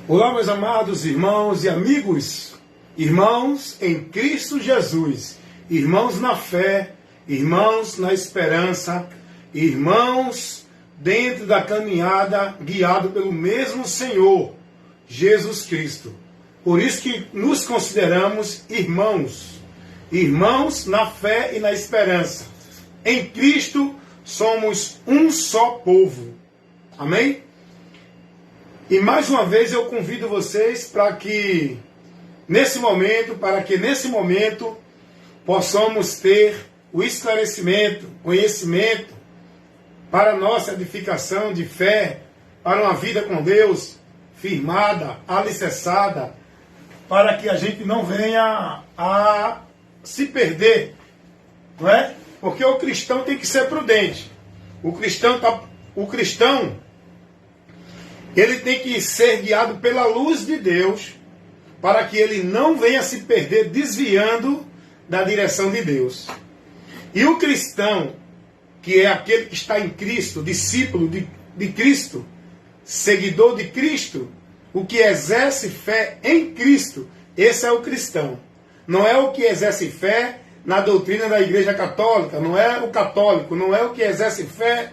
Olá, meus amados irmãos e amigos, irmãos em Cristo Jesus, irmãos na fé, irmãos na esperança, irmãos dentro da caminhada guiado pelo mesmo Senhor, Jesus Cristo. Por isso que nos consideramos irmãos, irmãos na fé e na esperança. Em Cristo somos um só povo. Amém? E mais uma vez eu convido vocês para que nesse momento possamos ter o esclarecimento, conhecimento para a nossa edificação de fé, para uma vida com Deus firmada, alicerçada, para que a gente não venha a se perder, não é? Porque o cristão tem que ser prudente. O cristão ele tem que ser guiado pela luz de Deus, para que ele não venha se perder desviando da direção de Deus. E o cristão, que é aquele que está em Cristo, discípulo de Cristo, seguidor de Cristo, o que exerce fé em Cristo, esse é o cristão. Não é o que exerce fé na doutrina da Igreja Católica, não é o católico, não é o que exerce fé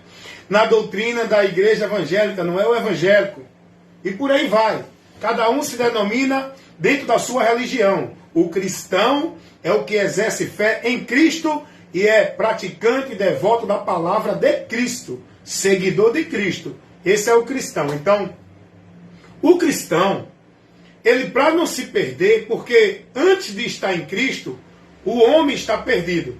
na doutrina da igreja evangélica, não é o evangélico. E por aí vai. Cada um se denomina dentro da sua religião. O cristão é o que exerce fé em Cristo e é praticante e devoto da palavra de Cristo, seguidor de Cristo. Esse é o cristão. Então, o cristão, ele para não se perder, porque antes de estar em Cristo, o homem está perdido.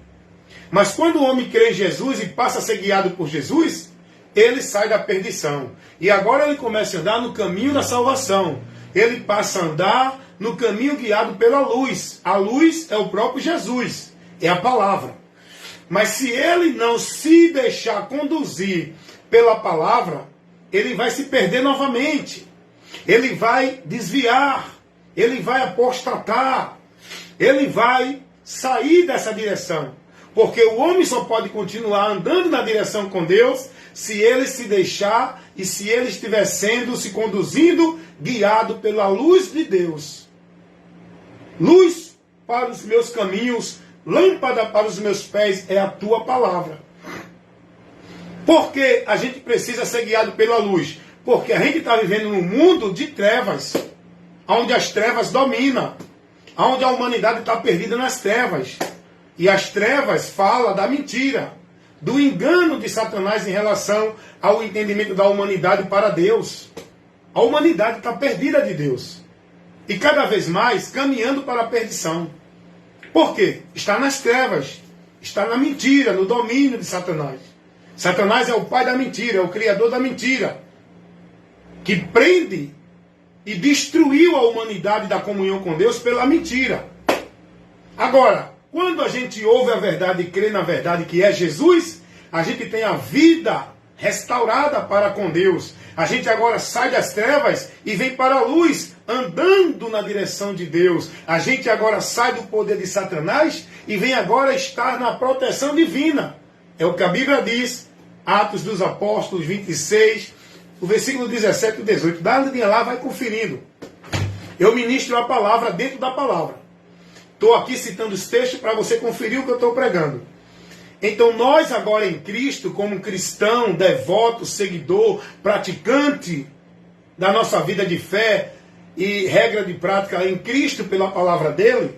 Mas quando o homem crê em Jesus e passa a ser guiado por Jesus, ele sai da perdição. E agora ele começa a andar no caminho da salvação. Ele passa a andar no caminho guiado pela luz. A luz é o próprio Jesus, é a palavra. Mas se ele não se deixar conduzir pela palavra, ele vai se perder novamente. Ele vai desviar, ele vai apostatar, ele vai sair dessa direção. Porque o homem só pode continuar andando na direção com Deus se ele se deixar e se ele estiver se conduzindo, guiado pela luz de Deus. Luz para os meus caminhos, lâmpada para os meus pés é a tua palavra. Por que a gente precisa ser guiado pela luz? Porque a gente está vivendo num mundo de trevas, onde as trevas dominam, onde a humanidade está perdida nas trevas. E as trevas falam da mentira, do engano de Satanás em relação ao entendimento da humanidade para Deus. A humanidade está perdida de Deus. E cada vez mais caminhando para a perdição. Por quê? Está nas trevas, está na mentira, no domínio de Satanás. Satanás é o pai da mentira, é o criador da mentira, que prende e destruiu a humanidade da comunhão com Deus pela mentira. Agora, quando a gente ouve a verdade e crê na verdade que é Jesus, a gente tem a vida restaurada para com Deus. A gente agora sai das trevas e vem para a luz, andando na direção de Deus. A gente agora sai do poder de Satanás e vem agora estar na proteção divina. É o que a Bíblia diz, Atos dos Apóstolos 26, o versículo 17 e 18. Dá a linha lá, vai conferindo. Eu ministro a palavra dentro da palavra. Estou aqui citando os textos para você conferir o que eu estou pregando. Então nós agora em Cristo, como cristão, devoto, seguidor, praticante da nossa vida de fé e regra de prática em Cristo pela palavra dele,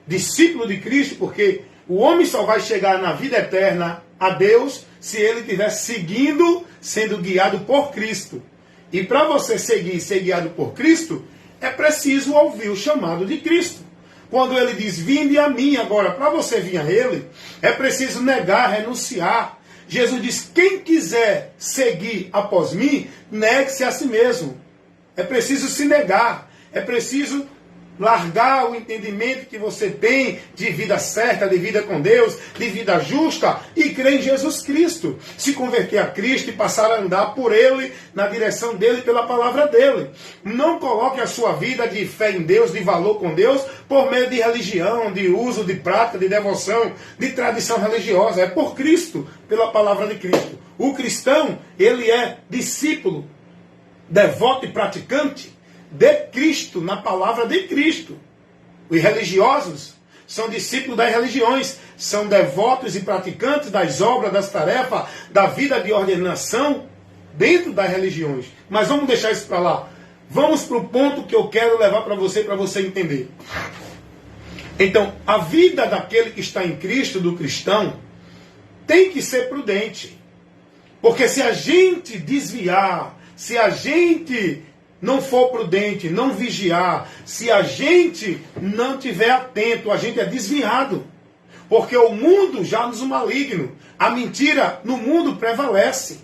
discípulo de Cristo, porque o homem só vai chegar na vida eterna a Deus se ele estiver seguindo, sendo guiado por Cristo. E para você seguir e ser guiado por Cristo, é preciso ouvir o chamado de Cristo. Quando ele diz, vinde a mim, agora, para você vir a ele, é preciso negar, renunciar. Jesus diz, quem quiser seguir após mim, negue-se a si mesmo. É preciso se negar, é preciso largar o entendimento que você tem de vida certa, de vida com Deus, de vida justa, e crer em Jesus Cristo. Se converter a Cristo e passar a andar por Ele, na direção dEle, pela palavra dEle. Não coloque a sua vida de fé em Deus, de valor com Deus, por meio de religião, de uso, de prática, de devoção, de tradição religiosa. É por Cristo, pela palavra de Cristo. O cristão, ele é discípulo, devoto e praticante de Cristo, na palavra de Cristo. Os religiosos são discípulos das religiões, são devotos e praticantes das obras, das tarefas, da vida de ordenação dentro das religiões. Mas vamos deixar isso para lá. Vamos para o ponto que eu quero levar para você entender. Então, a vida daquele que está em Cristo, do cristão, tem que ser prudente. Porque se a gente desviar, se a gente não for prudente, não vigiar, se a gente não tiver atento, a gente é desviado. Porque o mundo jaz no maligno. A mentira no mundo prevalece.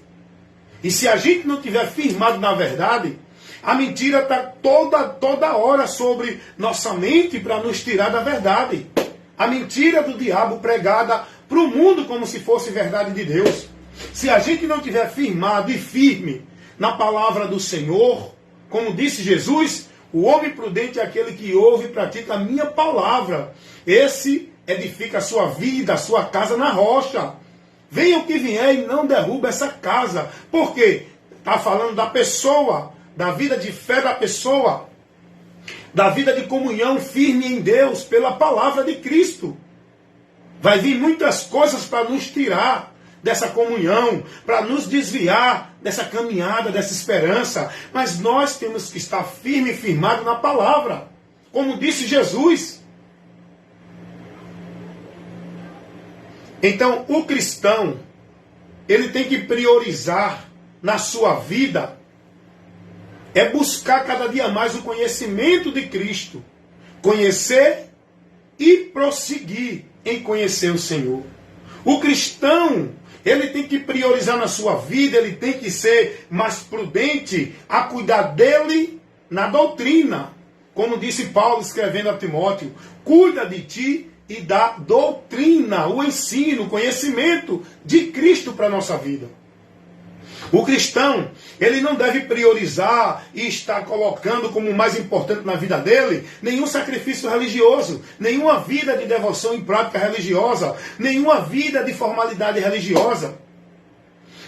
E se a gente não tiver firmado na verdade, a mentira está toda hora sobre nossa mente para nos tirar da verdade. A mentira do diabo pregada para o mundo como se fosse verdade de Deus. Se a gente não tiver firmado e firme na palavra do Senhor, como disse Jesus, o homem prudente é aquele que ouve e pratica a minha palavra. Esse edifica a sua vida, a sua casa na rocha. Venha o que vier e não derruba essa casa. Por quê? Está falando da pessoa, da vida de fé da pessoa, da vida de comunhão firme em Deus, pela palavra de Cristo. Vai vir muitas coisas para nos tirar dessa comunhão, para nos desviar dessa caminhada, dessa esperança. Mas nós temos que estar firme e firmado na palavra. Como disse Jesus. Então, o cristão, ele tem que priorizar na sua vida, é buscar cada dia mais o conhecimento de Cristo. Conhecer e prosseguir em conhecer o Senhor. O cristão, ele tem que priorizar na sua vida, ele tem que ser mais prudente a cuidar dele na doutrina. Como disse Paulo escrevendo a Timóteo, cuida de ti e da doutrina, o ensino, o conhecimento de Cristo para a nossa vida. O cristão, ele não deve priorizar e estar colocando como mais importante na vida dele nenhum sacrifício religioso, nenhuma vida de devoção e prática religiosa, nenhuma vida de formalidade religiosa.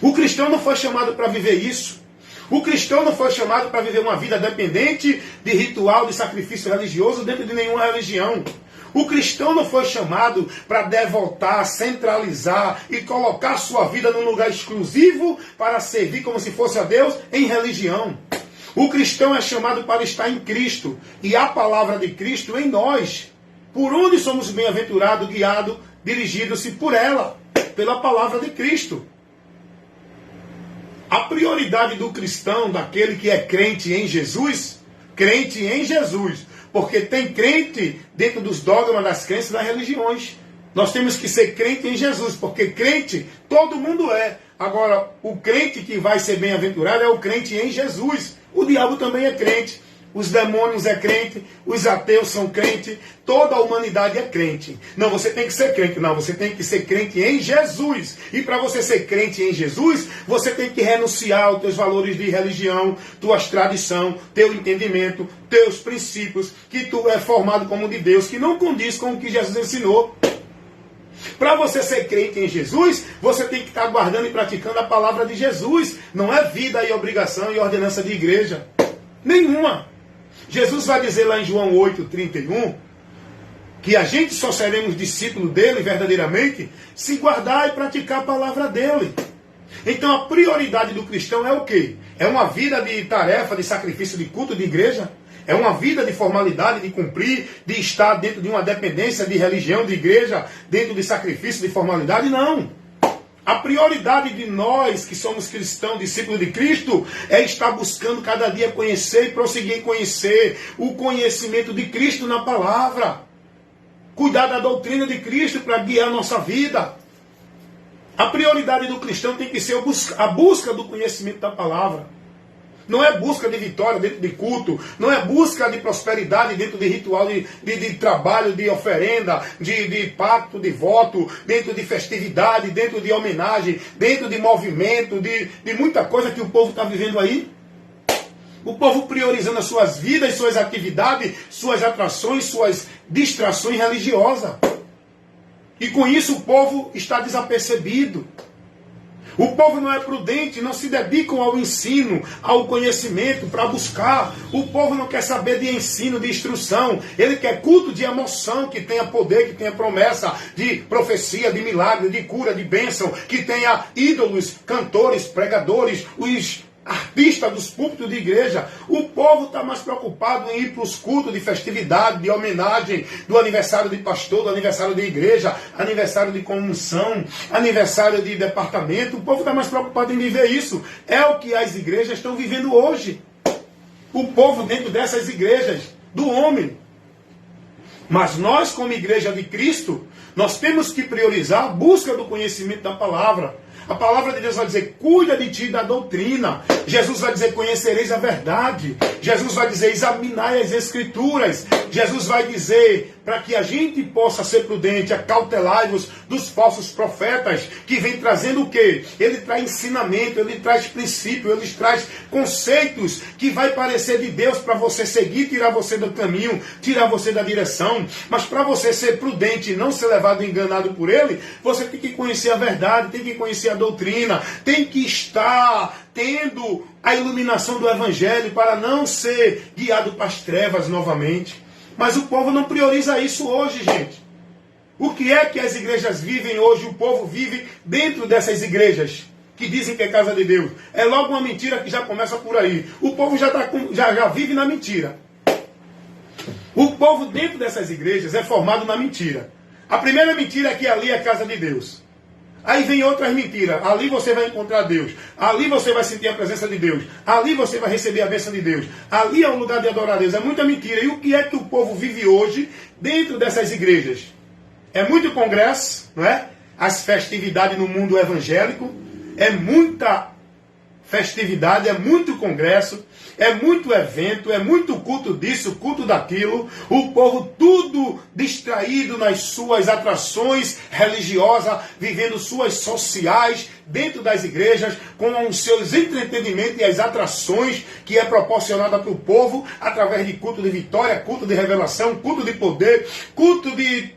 O cristão não foi chamado para viver isso. O cristão não foi chamado para viver uma vida dependente de ritual, de sacrifício religioso dentro de nenhuma religião. O cristão não foi chamado para devotar, centralizar e colocar sua vida num lugar exclusivo para servir como se fosse a Deus em religião. O cristão é chamado para estar em Cristo e a palavra de Cristo em nós. Por onde somos bem-aventurados, guiados, dirigidos-se por ela, pela palavra de Cristo. A prioridade do cristão, daquele que é crente em Jesus, porque tem crente dentro dos dogmas das crenças das religiões. Nós temos que ser crente em Jesus, porque crente todo mundo é. Agora, o crente que vai ser bem-aventurado é o crente em Jesus. O diabo também é crente. Os demônios é crente, os ateus são crente, toda a humanidade é crente. Não, você tem que ser crente. Não, você tem que ser crente em Jesus. E para você ser crente em Jesus, você tem que renunciar aos teus valores de religião, tuas tradições, teu entendimento, teus princípios, que tu é formado como de Deus, que não condiz com o que Jesus ensinou. Para você ser crente em Jesus, você tem que estar guardando e praticando a palavra de Jesus. Não é vida e obrigação e ordenança de igreja. Nenhuma. Jesus vai dizer lá em João 8:31 que a gente só seremos discípulos dele verdadeiramente se guardar e praticar a palavra dele. Então a prioridade do cristão é o quê? É uma vida de tarefa, de sacrifício, de culto, de igreja? É uma vida de formalidade, de cumprir, de estar dentro de uma dependência de religião, de igreja, dentro de sacrifício, de formalidade? Não. A prioridade de nós, que somos cristãos, discípulos de Cristo, é estar buscando cada dia conhecer e prosseguir em conhecer o conhecimento de Cristo na palavra. Cuidar da doutrina de Cristo para guiar a nossa vida. A prioridade do cristão tem que ser a busca do conhecimento da palavra. Não é busca de vitória dentro de culto, não é busca de prosperidade dentro de ritual de trabalho, de oferenda, de pacto, de voto, dentro de festividade, dentro de homenagem, dentro de movimento, de muita coisa que o povo está vivendo aí. O povo priorizando as suas vidas, suas atividades, suas atrações, suas distrações religiosas. E com isso o povo está desapercebido. O povo não é prudente, não se dedicam ao ensino, ao conhecimento, para buscar. O povo não quer saber de ensino, de instrução. Ele quer culto de emoção, que tenha poder, que tenha promessa de profecia, de milagre, de cura, de bênção, que tenha ídolos, cantores, pregadores, os artista dos púlpitos de igreja. O povo está mais preocupado em ir para os cultos de festividade, de homenagem, do aniversário de pastor, do aniversário de igreja, aniversário de comunção, aniversário de departamento. O povo está mais preocupado em viver isso. É o que as igrejas estão vivendo hoje. O povo dentro dessas igrejas, do homem. Mas nós, como igreja de Cristo, nós temos que priorizar a busca do conhecimento da palavra. A palavra de Deus vai dizer, cuida de ti da doutrina. Jesus vai dizer, conhecereis a verdade. Jesus vai dizer, examinai as escrituras. Jesus vai dizer, para que a gente possa ser prudente, acautelai-vos dos falsos profetas, que vem trazendo o quê? Ele traz ensinamento, ele traz princípio, ele traz conceitos que vai parecer de Deus para você seguir, tirar você do caminho, tirar você da direção. Mas para você ser prudente e não ser levado enganado por ele, você tem que conhecer a verdade, tem que conhecer a doutrina, tem que estar tendo a iluminação do Evangelho para não ser guiado para as trevas novamente. Mas o povo não prioriza isso hoje, gente. O que é que as igrejas vivem hoje? O povo vive dentro dessas igrejas que dizem que é casa de Deus. É logo uma mentira que já começa por aí. O povo já vive na mentira. O povo dentro dessas igrejas é formado na mentira. A primeira mentira é que ali é casa de Deus. Aí vem outras mentiras. Ali você vai encontrar Deus. Ali você vai sentir a presença de Deus. Ali você vai receber a bênção de Deus. Ali é um lugar de adorar a Deus. É muita mentira. E o que é que o povo vive hoje dentro dessas igrejas? É muito congresso, não é? As festividades no mundo evangélico. É muita festividade, é muito congresso, é muito evento, é muito culto disso, culto daquilo. O povo tudo distraído nas suas atrações religiosas, vivendo suas sociais dentro das igrejas, com os seus entretenimentos e as atrações que é proporcionada para o povo através de culto de vitória, culto de revelação, culto de poder, culto de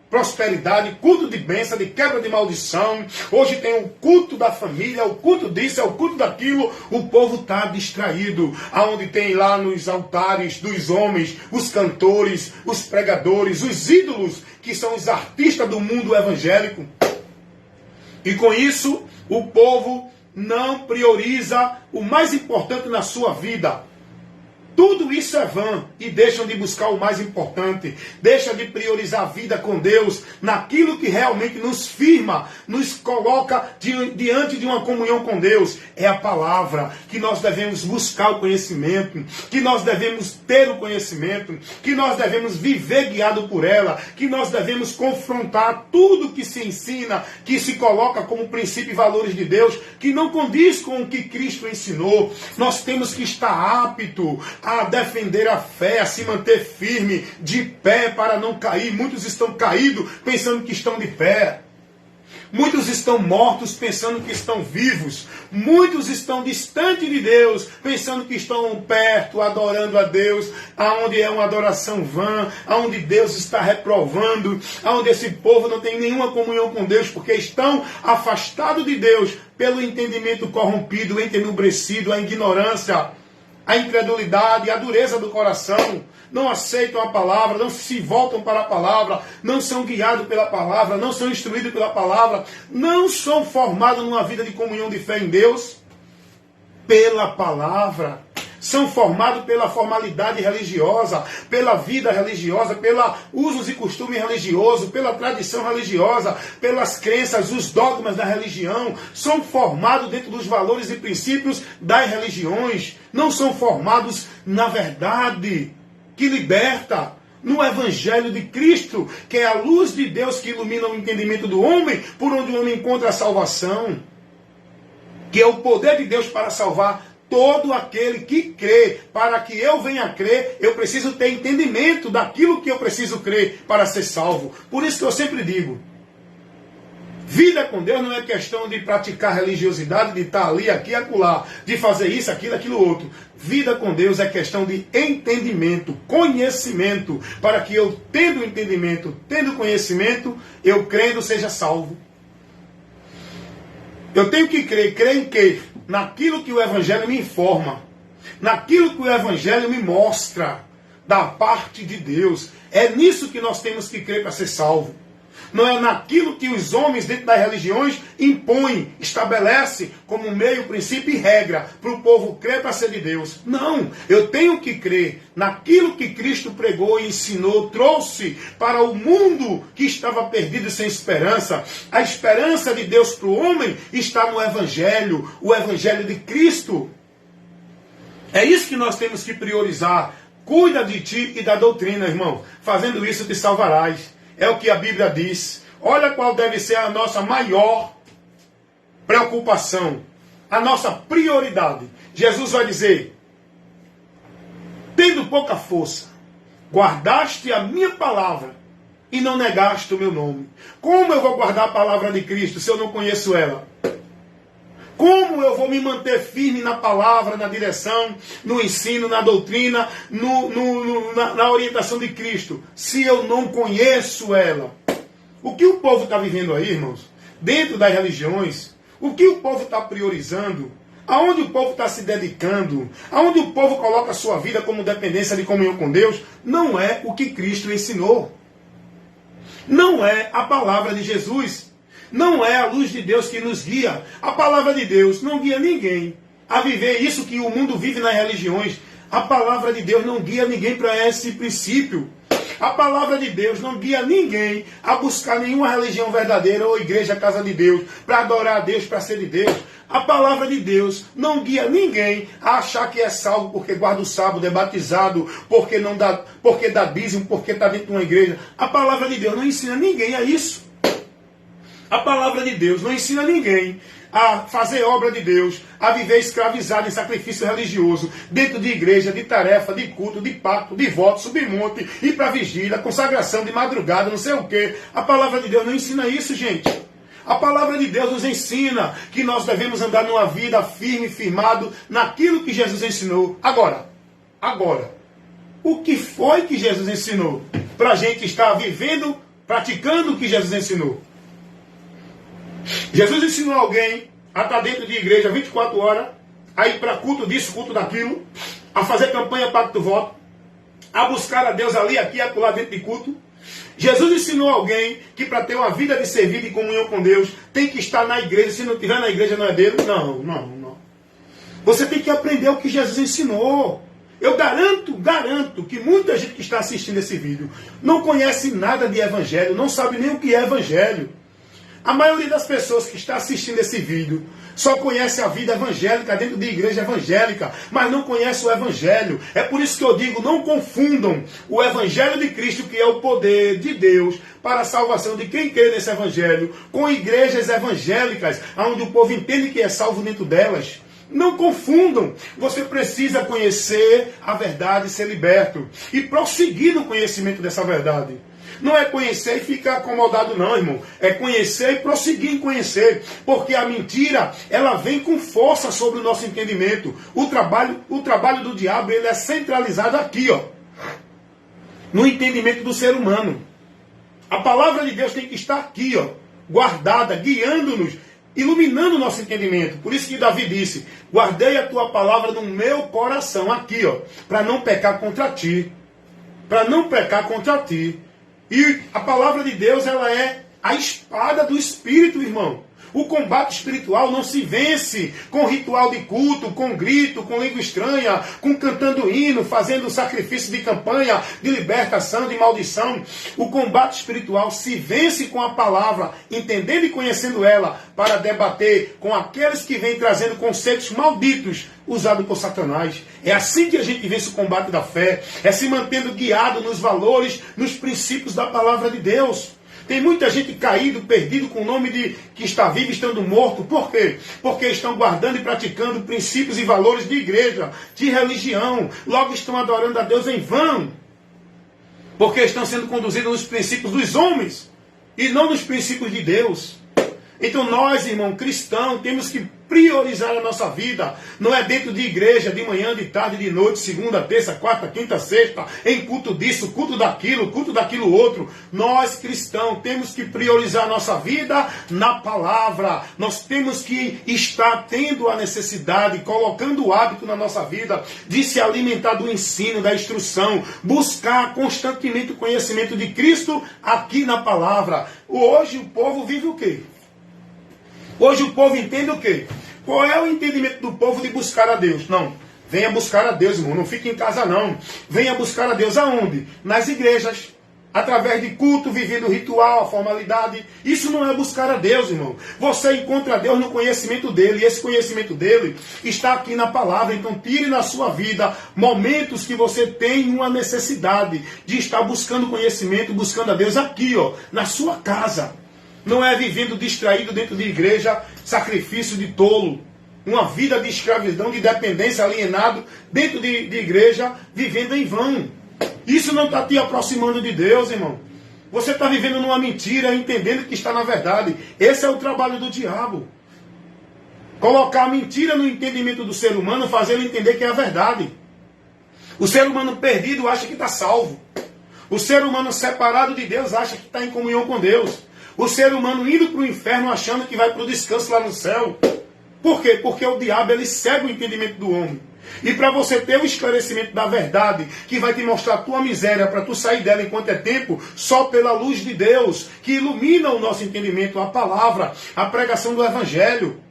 prosperidade, culto de bênção, de quebra de maldição. Hoje tem o culto da família, o culto disso, é o culto daquilo. O povo está distraído. Aonde tem lá nos altares dos homens, os cantores, os pregadores, os ídolos, que são os artistas do mundo evangélico. E com isso, o povo não prioriza o mais importante na sua vida. Tudo isso é vã e deixam de buscar o mais importante, deixam de priorizar a vida com Deus, naquilo que realmente nos firma, nos coloca diante de uma comunhão com Deus. É a palavra, que nós devemos buscar o conhecimento, que nós devemos ter o conhecimento, que nós devemos viver guiado por ela, que nós devemos confrontar tudo que se ensina, que se coloca como princípio e valores de Deus, que não condiz com o que Cristo ensinou. Nós temos que estar apto a defender a fé, a se manter firme, de pé, para não cair. Muitos estão caídos pensando que estão de pé. Muitos estão mortos pensando que estão vivos. Muitos estão distantes de Deus, pensando que estão perto, adorando a Deus, aonde é uma adoração vã, aonde Deus está reprovando, aonde esse povo não tem nenhuma comunhão com Deus, porque estão afastados de Deus pelo entendimento corrompido, entenebrecido, a ignorância, a incredulidade, a dureza do coração. Não aceitam a palavra, não se voltam para a palavra, não são guiados pela palavra, não são instruídos pela palavra, não são formados numa vida de comunhão de fé em Deus pela palavra. São formados pela formalidade religiosa, pela vida religiosa, pelos usos e costumes religiosos, pela tradição religiosa, pelas crenças, os dogmas da religião. São formados dentro dos valores e princípios das religiões. Não são formados na verdade que liberta, no Evangelho de Cristo, que é a luz de Deus que ilumina o entendimento do homem, por onde o homem encontra a salvação, que é o poder de Deus para salvar todo aquele que crê. Para que eu venha a crer, eu preciso ter entendimento daquilo que eu preciso crer para ser salvo. Por isso que eu sempre digo, vida com Deus não é questão de praticar religiosidade, de estar ali, aqui, acolá, de fazer isso, aquilo, outro. Vida com Deus é questão de entendimento, conhecimento, para que eu, tendo entendimento, tendo conhecimento, eu crendo seja salvo. Eu tenho que crer em quê? Naquilo que o Evangelho me informa, naquilo que o Evangelho me mostra da parte de Deus. É nisso que nós temos que crer para ser salvo. Não é naquilo que os homens dentro das religiões impõem, estabelecem como meio, princípio e regra para o povo crer para ser de Deus. Não, eu tenho que crer naquilo que Cristo pregou e ensinou, trouxe para o mundo que estava perdido e sem esperança. A esperança de Deus para o homem está no Evangelho, o Evangelho de Cristo. É isso que nós temos que priorizar. Cuida de ti e da doutrina, irmão. Fazendo isso te salvarás. É o que a Bíblia diz. Olha qual deve ser a nossa maior preocupação, a nossa prioridade. Jesus vai dizer: tendo pouca força, guardaste a minha palavra e não negaste o meu nome. Como eu vou guardar a palavra de Cristo se eu não conheço ela? Como eu vou me manter firme na palavra, na direção, no ensino, na doutrina, na orientação de Cristo, se eu não conheço ela? O que o povo está vivendo aí, irmãos, dentro das religiões, o que o povo está priorizando, aonde o povo está se dedicando, aonde o povo coloca a sua vida como dependência de comunhão com Deus, não é o que Cristo ensinou. Não é a palavra de Jesus. Não é a luz de Deus que nos guia. A palavra de Deus não guia ninguém a viver isso que o mundo vive nas religiões. A palavra de Deus não guia ninguém para esse princípio. A palavra de Deus não guia ninguém a buscar nenhuma religião verdadeira ou igreja, casa de Deus, para adorar a Deus, para ser de Deus. A palavra de Deus não guia ninguém a achar que é salvo porque guarda o sábado, é batizado, porque dá dízimo, porque está dentro de uma igreja. A palavra de Deus não ensina ninguém a isso. A palavra de Deus não ensina ninguém a fazer obra de Deus, a viver escravizado em sacrifício religioso, dentro de igreja, de tarefa, de culto, de pacto, de voto, subir monte, ir para vigília, consagração de madrugada, não sei o quê. A palavra de Deus não ensina isso, gente. A palavra de Deus nos ensina que nós devemos andar numa vida firme, firmado naquilo que Jesus ensinou. Agora, o que foi que Jesus ensinou para a gente estar vivendo, praticando o que Jesus ensinou? Jesus ensinou alguém a estar dentro de igreja 24 horas, a ir para culto disso, culto daquilo, a fazer campanha pacto voto, a buscar a Deus ali, aqui, acolá dentro de culto. Jesus ensinou alguém que para ter uma vida de servir e comunhão com Deus, tem que estar na igreja. Se não estiver na igreja, não é dele? Não. Você tem que aprender o que Jesus ensinou. Eu garanto que muita gente que está assistindo esse vídeo não conhece nada de evangelho, não sabe nem o que é evangelho. A maioria das pessoas que está assistindo esse vídeo só conhece a vida evangélica dentro de igreja evangélica, mas não conhece o Evangelho. É por isso que eu digo, não confundam o Evangelho de Cristo, que é o poder de Deus para a salvação de quem crê nesse Evangelho, com igrejas evangélicas, onde o povo entende que é salvo dentro delas. Não confundam. Você precisa conhecer a verdade e ser liberto. E prosseguir no conhecimento dessa verdade. Não é conhecer e ficar acomodado não, irmão. É conhecer e prosseguir em conhecer. Porque a mentira, ela vem com força sobre o nosso entendimento. O trabalho do diabo, ele é centralizado aqui, ó, no entendimento do ser humano. A palavra de Deus tem que estar aqui, ó, guardada, guiando-nos, iluminando o nosso entendimento. Por isso que Davi disse: guardei a tua palavra no meu coração, aqui, ó, para não pecar contra ti. Para não pecar contra ti. E a palavra de Deus, ela é a espada do Espírito, irmão. O combate espiritual não se vence com ritual de culto, com grito, com língua estranha, com cantando hino, fazendo sacrifício de campanha, de libertação, de maldição. O combate espiritual se vence com a palavra, entendendo e conhecendo ela, para debater com aqueles que vêm trazendo conceitos malditos, usados por Satanás. É assim que a gente vence o combate da fé, é se mantendo guiado nos valores, nos princípios da palavra de Deus. Tem muita gente caído, perdido, com o nome de que está vivo, estando morto. Por quê? Porque estão guardando e praticando princípios e valores de igreja, de religião. Logo estão adorando a Deus em vão. Porque estão sendo conduzidos nos princípios dos homens e não nos princípios de Deus. Então nós, irmão, cristãos, temos que priorizar a nossa vida. Não é dentro de igreja, de manhã, de tarde, de noite, segunda, terça, quarta, quinta, sexta, em culto disso, culto daquilo outro. Nós, cristãos, temos que priorizar a nossa vida na palavra. Nós temos que estar tendo a necessidade, colocando o hábito na nossa vida de se alimentar do ensino, da instrução, buscar constantemente o conhecimento de Cristo aqui na palavra. Hoje o povo vive o quê? Hoje o povo entende o quê? Qual é o entendimento do povo de buscar a Deus? Não. Venha buscar a Deus, irmão. Não fique em casa, não. Venha buscar a Deus aonde? Nas igrejas. Através de culto, vivendo o ritual, a formalidade. Isso não é buscar a Deus, irmão. Você encontra a Deus no conhecimento dele. E esse conhecimento dele está aqui na palavra. Então tire na sua vida momentos que você tem uma necessidade de estar buscando conhecimento, buscando a Deus aqui, ó, na sua casa. Não é vivendo distraído dentro de igreja, sacrifício de tolo. Uma vida de escravidão, de dependência, alienado dentro de igreja, vivendo em vão. Isso não está te aproximando de Deus, irmão. Você está vivendo numa mentira, entendendo que está na verdade. Esse é o trabalho do diabo. Colocar a mentira no entendimento do ser humano, fazendo entender que é a verdade. O ser humano perdido acha que está salvo. O ser humano separado de Deus acha que está em comunhão com Deus. O ser humano indo para o inferno achando que vai para o descanso lá no céu. Por quê? Porque o diabo ele cega o entendimento do homem. E para você ter o esclarecimento da verdade, que vai te mostrar a tua miséria, para tu sair dela enquanto é tempo, só pela luz de Deus, que ilumina o nosso entendimento, a palavra, a pregação do Evangelho.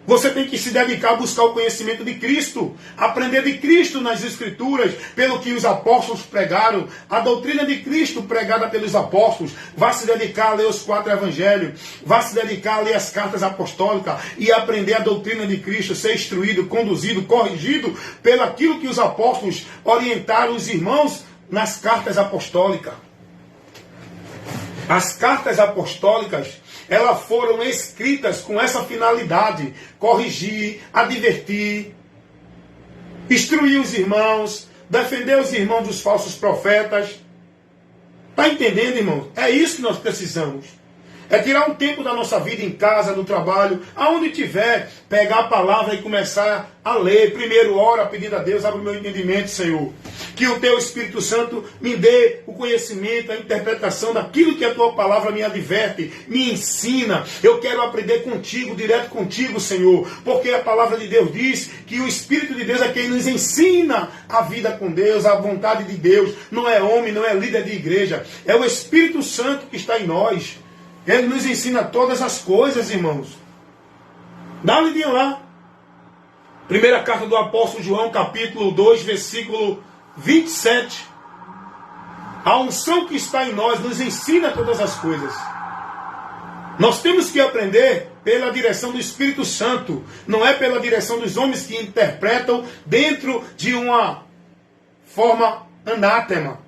Você tem que se dedicar a buscar o conhecimento de Cristo, aprender de Cristo nas Escrituras, pelo que os apóstolos pregaram, a doutrina de Cristo pregada pelos apóstolos. Vá se dedicar a ler os 4 evangelhos, vá se dedicar a ler as cartas apostólicas e aprender a doutrina de Cristo, ser instruído, conduzido, corrigido pelo aquilo que os apóstolos orientaram os irmãos nas cartas apostólicas. As cartas apostólicas, elas foram escritas com essa finalidade: corrigir, advertir, instruir os irmãos, defender os irmãos dos falsos profetas. Está entendendo, irmão? É isso que nós precisamos. É tirar um tempo da nossa vida em casa, no trabalho, aonde tiver, pegar a palavra e começar a ler. Primeiro ora pedindo a Deus: abre o meu entendimento, Senhor. Que o teu Espírito Santo me dê o conhecimento, a interpretação daquilo que a tua palavra me adverte, me ensina. Eu quero aprender contigo, direto contigo, Senhor. Porque a palavra de Deus diz que o Espírito de Deus é quem nos ensina a vida com Deus, a vontade de Deus. Não é homem, não é líder de igreja. É o Espírito Santo que está em nós. Ele nos ensina todas as coisas, irmãos. Dá uma olhadinha lá. Primeira carta do apóstolo João, capítulo 2, versículo 27. A unção que está em nós nos ensina todas as coisas. Nós temos que aprender pela direção do Espírito Santo. Não é pela direção dos homens que interpretam dentro de uma forma anátema.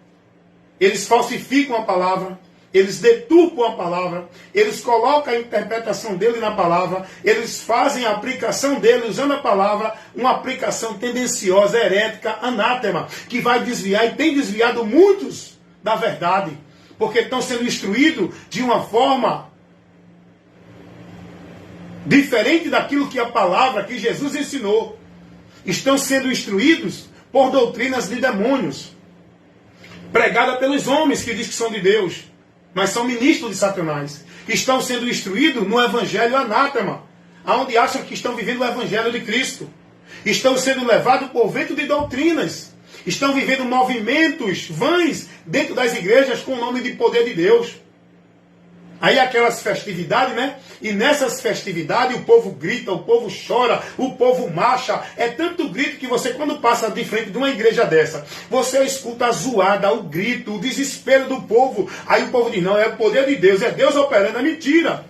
Eles falsificam a palavra. Eles deturpam a palavra, eles colocam a interpretação dele na palavra, eles fazem a aplicação dele usando a palavra, uma aplicação tendenciosa, herética, anátema, que vai desviar e tem desviado muitos da verdade, porque estão sendo instruídos de uma forma diferente daquilo que a palavra, que Jesus ensinou. Estão sendo instruídos por doutrinas de demônios, pregada pelos homens que dizem que são de Deus, mas são ministros de Satanás, que estão sendo instruídos no evangelho anátema, onde acham que estão vivendo o evangelho de Cristo. Estão sendo levados por vento de doutrinas. Estão vivendo movimentos vãs dentro das igrejas com o nome de poder de Deus. Aí aquelas festividades, né? E nessas festividades o povo grita, o povo chora, o povo marcha. É tanto grito que você, quando passa de frente de uma igreja dessa, você escuta a zoada, o grito, o desespero do povo. Aí o povo diz: não, é o poder de Deus, é Deus operando. É mentira.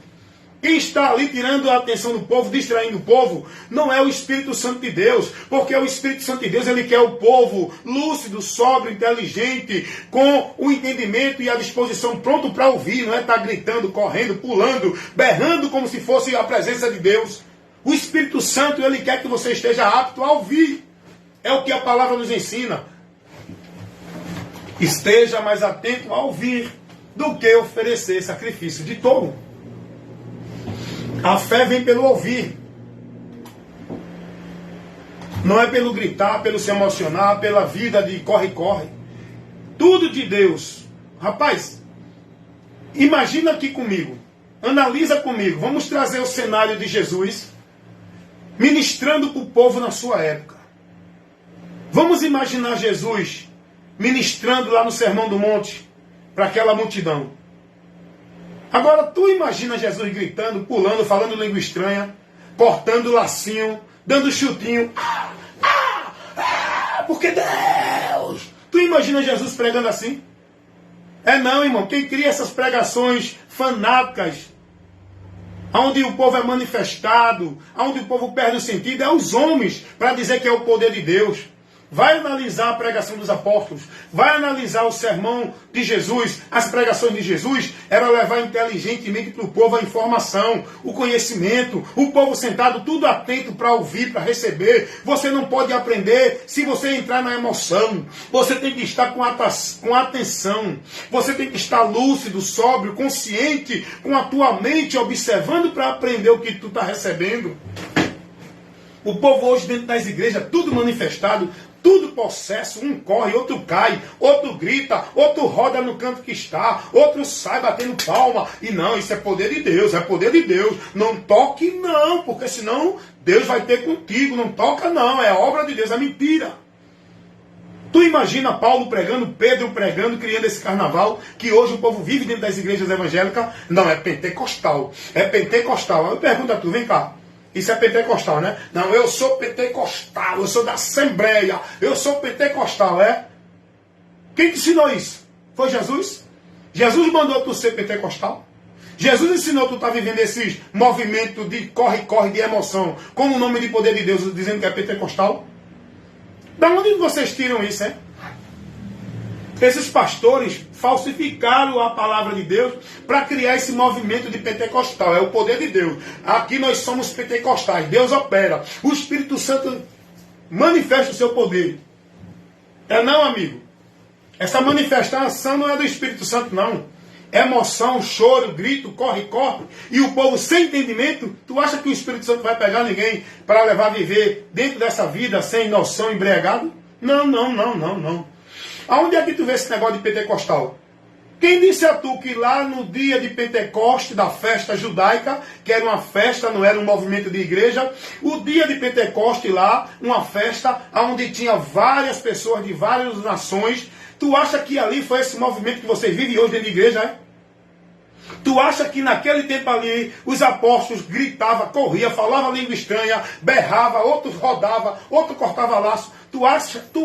Quem está ali tirando a atenção do povo, distraindo o povo, não é o Espírito Santo de Deus, porque o Espírito Santo de Deus, ele quer o povo lúcido, sóbrio, inteligente, com o entendimento e a disposição pronto para ouvir, não é estar gritando, correndo, pulando, berrando como se fosse a presença de Deus. O Espírito Santo, ele quer que você esteja apto a ouvir. É o que a palavra nos ensina. Esteja mais atento a ouvir do que oferecer sacrifício de tolo. A fé vem pelo ouvir. Não é pelo gritar, pelo se emocionar, pela vida de corre-corre. Tudo de Deus. Rapaz, imagina aqui comigo. Analisa comigo. Vamos trazer o cenário de Jesus ministrando para o povo na sua época. Vamos imaginar Jesus ministrando lá no Sermão do Monte para aquela multidão. Agora tu imagina Jesus gritando, pulando, falando língua estranha, cortando lacinho, dando chutinho. Porque Deus! Tu imagina Jesus pregando assim? É não, irmão. Quem cria essas pregações fanáticas, onde o povo é manifestado, onde o povo perde o sentido, é os homens, para dizer que é o poder de Deus. Vai analisar a pregação dos apóstolos, vai analisar o sermão de Jesus, as pregações de Jesus, era levar inteligentemente para o povo a informação, o conhecimento, o povo sentado, tudo atento para ouvir, para receber. Você não pode aprender se você entrar na emoção, você tem que estar com atenção, você tem que estar lúcido, sóbrio, consciente, com a tua mente observando para aprender o que tu está recebendo. O povo hoje dentro das igrejas, tudo manifestado, tudo possesso, um corre, outro cai, outro grita, outro roda no canto que está, outro sai batendo palma. E não, isso é poder de Deus, é poder de Deus. Não toque não, porque senão Deus vai ter contigo. Não toca não, é obra de Deus, é mentira. Tu imagina Paulo pregando, Pedro pregando, criando esse carnaval, que hoje o povo vive dentro das igrejas evangélicas. Não, é pentecostal. É pentecostal. Eu pergunto a tu, vem cá. Isso é pentecostal, né? Não, eu sou pentecostal, eu sou da Assembleia, eu sou pentecostal, é? Quem te ensinou isso? Foi Jesus? Jesus mandou tu ser pentecostal? Jesus ensinou tu estar vivendo esses movimentos de corre-corre, de emoção, com o nome de poder de Deus, dizendo que é pentecostal? Da onde vocês tiram isso, é? Esses pastores falsificaram a palavra de Deus para criar esse movimento de pentecostal. É o poder de Deus. Aqui nós somos pentecostais. Deus opera. O Espírito Santo manifesta o seu poder. É não, amigo. Essa manifestação não é do Espírito Santo, não. Emoção, choro, grito, corre. E o povo sem entendimento. Tu acha que o Espírito Santo vai pegar ninguém para levar a viver dentro dessa vida sem noção, embriagado? Não. Aonde é que tu vê esse negócio de pentecostal? Quem disse a tu que lá no dia de Pentecoste, da festa judaica, que era uma festa, não era um movimento de igreja, o dia de Pentecoste lá, uma festa onde tinha várias pessoas de várias nações, tu acha que ali foi esse movimento que você vive hoje dentro de igreja, é? Tu acha que naquele tempo ali os apóstolos gritavam, corriam, falavam língua estranha, berrava, outros rodava, outro cortava laço. Tu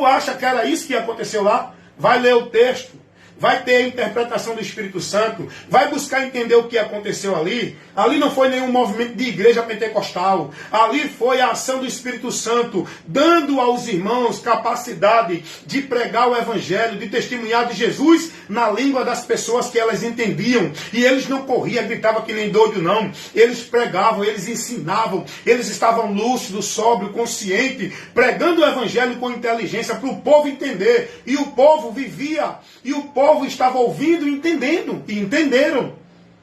acha que era isso que aconteceu lá? Vai ler o texto. Vai ter a interpretação do Espírito Santo, vai buscar entender o que aconteceu ali. Ali não foi nenhum movimento de igreja pentecostal, ali foi a ação do Espírito Santo, dando aos irmãos capacidade de pregar o Evangelho, de testemunhar de Jesus na língua das pessoas que elas entendiam. E eles não corriam, gritavam que nem doido não, eles pregavam, eles ensinavam, eles estavam lúcidos, sóbrios, conscientes, pregando o Evangelho com inteligência para o povo entender. E o povo vivia, e o povo estava ouvindo e entendendo, e entenderam.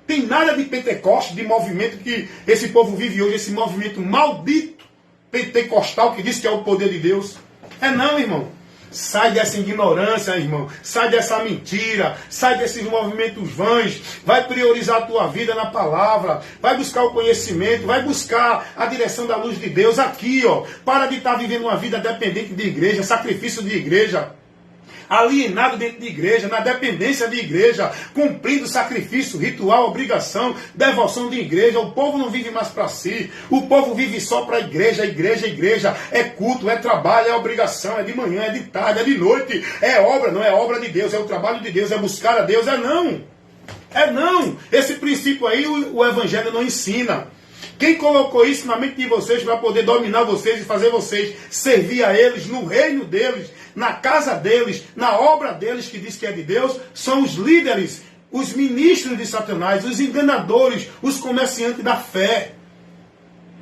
Tem nada de Pentecoste, de movimento que esse povo vive hoje, esse movimento maldito pentecostal que diz que é o poder de Deus. É não, irmão. Sai dessa ignorância, irmão. Sai dessa mentira. Sai desses movimentos vãs. Vai priorizar a tua vida na palavra. Vai buscar o conhecimento. Vai buscar a direção da luz de Deus aqui, ó. Para de estar vivendo uma vida dependente de igreja, sacrifício de igreja, alienado dentro de igreja, na dependência de igreja, cumprindo sacrifício, ritual, obrigação, devoção de igreja. O povo não vive mais para si, o povo vive só para a igreja, igreja. É culto, é trabalho, é obrigação, é de manhã, é de tarde, é de noite, é obra, não é obra de Deus, é o trabalho de Deus, é buscar a Deus, é não. É não. Esse princípio aí o Evangelho não ensina. Quem colocou isso na mente de vocês para poder dominar vocês e fazer vocês servir a eles no reino deles, na casa deles, na obra deles que diz que é de Deus, são os líderes, os ministros de Satanás, os enganadores, os comerciantes da fé.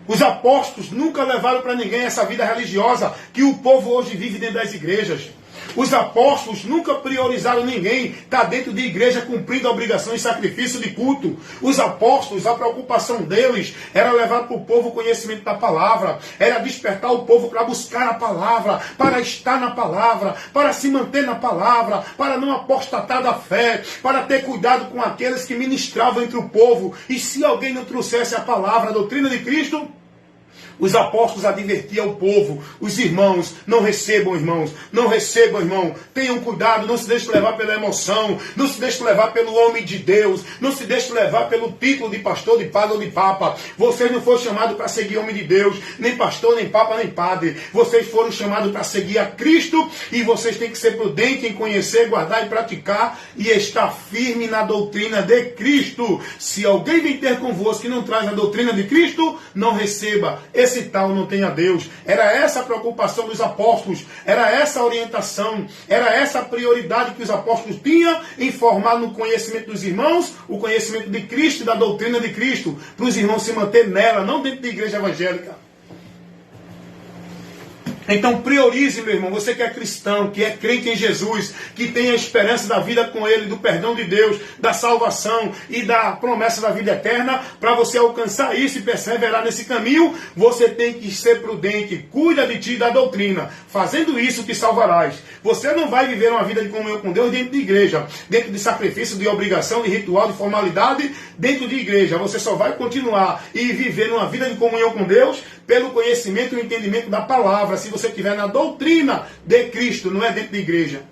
Os apóstolos nunca levaram para ninguém essa vida religiosa que o povo hoje vive dentro das igrejas. Os apóstolos nunca priorizaram ninguém estar dentro de igreja cumprindo a obrigação e sacrifício de culto. Os apóstolos, a preocupação deles era levar para o povo o conhecimento da palavra, era despertar o povo para buscar a palavra, para estar na palavra, para se manter na palavra, para não apostatar da fé, para ter cuidado com aqueles que ministravam entre o povo. E se alguém não trouxesse a palavra, a doutrina de Cristo, os apóstolos advertiam o povo, os irmãos, não recebam, irmãos, não recebam, irmão, tenham cuidado, não se deixem levar pela emoção, não se deixem levar pelo homem de Deus, não se deixem levar pelo título de pastor, de padre ou de papa. Vocês não foram chamados para seguir homem de Deus, nem pastor, nem papa, nem padre. Vocês foram chamados para seguir a Cristo, e vocês têm que ser prudentes em conhecer, guardar e praticar, e estar firme na doutrina de Cristo. Se alguém vem ter convosco que não traz a doutrina de Cristo, não receba. Esse tal não tem a Deus. Era essa a preocupação dos apóstolos, era essa a orientação, era essa a prioridade que os apóstolos tinham em formar no conhecimento dos irmãos o conhecimento de Cristo e da doutrina de Cristo, para os irmãos se manter nela, não dentro da igreja evangélica. Então priorize, meu irmão, você que é cristão, que é crente em Jesus, que tem a esperança da vida com Ele, do perdão de Deus, da salvação e da promessa da vida eterna. Para você alcançar isso e perseverar nesse caminho, você tem que ser prudente, cuida de ti e da doutrina. Fazendo isso te salvarás. Você não vai viver uma vida de comunhão com Deus dentro de igreja, dentro de sacrifício, de obrigação, de ritual, de formalidade, dentro de igreja. Você só vai continuar e viver uma vida de comunhão com Deus pelo conhecimento e entendimento da palavra, se você estiver na doutrina de Cristo, não é dentro de igreja.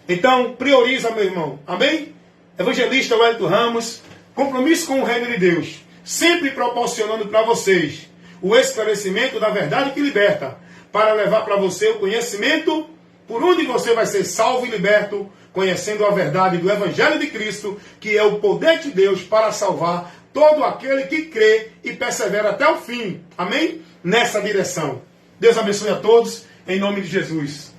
Então, prioriza, meu irmão. Amém? Evangelista Wellington Ramos, compromisso com o reino de Deus, sempre proporcionando para vocês o esclarecimento da verdade que liberta, para levar para você o conhecimento por onde você vai ser salvo e liberto, conhecendo a verdade do Evangelho de Cristo, que é o poder de Deus para salvar todo aquele que crê e persevera até o fim. Amém? Nessa direção. Deus abençoe a todos, em nome de Jesus.